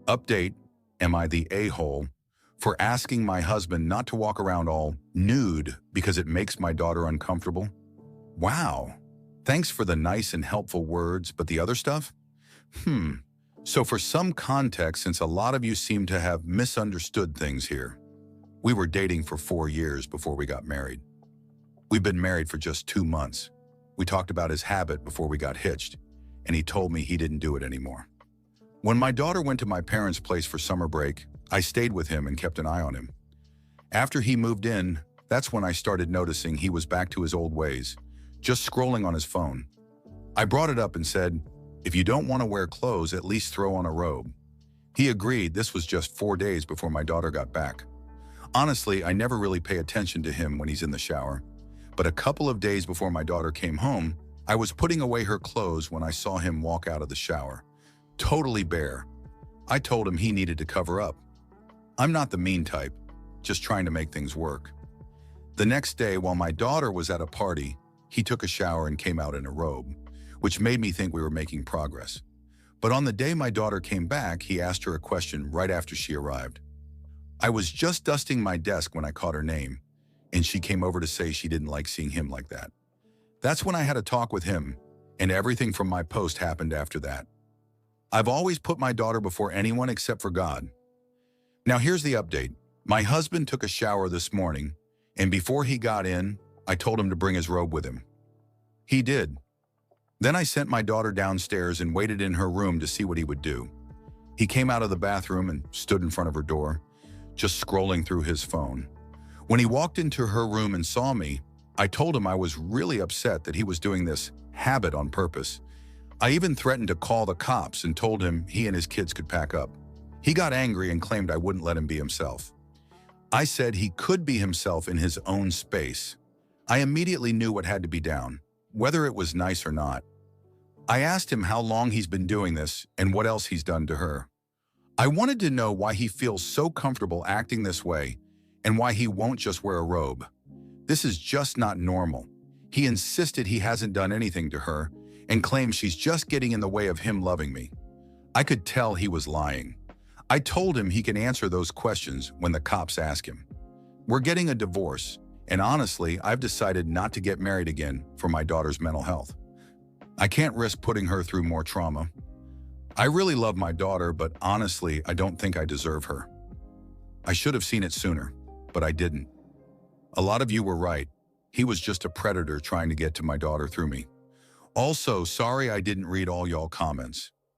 Update, am I the a-hole for asking my husband not to walk around all nude because it makes my daughter uncomfortable? Wow. Thanks for the nice and helpful words, but the other stuff? So for some context, since a lot of you seem to have misunderstood things here, we were dating for 4 years before we got married. We've been married for just 2 months. We talked about his habit before we got hitched, and he told me he didn't do it anymore. When my daughter went to my parents' place for summer break, I stayed with him and kept an eye on him. After he moved in, that's when I started noticing he was back to his old ways, just scrolling on his phone. I brought it up and said, "If you don't want to wear clothes, at least throw on a robe." He agreed. This was just 4 days before my daughter got back. Honestly, I never really pay attention to him when he's in the shower. But a couple of days before my daughter came home, I was putting away her clothes when I saw him walk out of the shower, totally bare. I told him he needed to cover up. I'm not the mean type, just trying to make things work. The next day, while my daughter was at a party, he took a shower and came out in a robe, which made me think we were making progress. But on the day my daughter came back, he asked her a question right after she arrived. I was just dusting my desk when I caught her name, and she came over to say she didn't like seeing him like that. That's when I had a talk with him, and everything from my post happened after that. I've always put my daughter before anyone except for God. Now here's the update. My husband took a shower this morning, and before he got in, I told him to bring his robe with him. He did. Then I sent my daughter downstairs and waited in her room to see what he would do. He came out of the bathroom and stood in front of her door, just scrolling through his phone. When he walked into her room and saw me, I told him I was really upset that he was doing this habit on purpose. I even threatened to call the cops and told him he and his kids could pack up. He got angry and claimed I wouldn't let him be himself. I said he could be himself in his own space. I immediately knew what had to be done, whether it was nice or not. I asked him how long he's been doing this and what else he's done to her. I wanted to know why he feels so comfortable acting this way and why he won't just wear a robe. This is just not normal. He insisted he hasn't done anything to her and claims she's just getting in the way of him loving me. I could tell he was lying. I told him he can answer those questions when the cops ask him. We're getting a divorce, and honestly, I've decided not to get married again for my daughter's mental health. I can't risk putting her through more trauma. I really love my daughter, but honestly, I don't think I deserve her. I should have seen it sooner, but I didn't. A lot of you were right. He was just a predator trying to get to my daughter through me. Also, sorry I didn't read all y'all comments.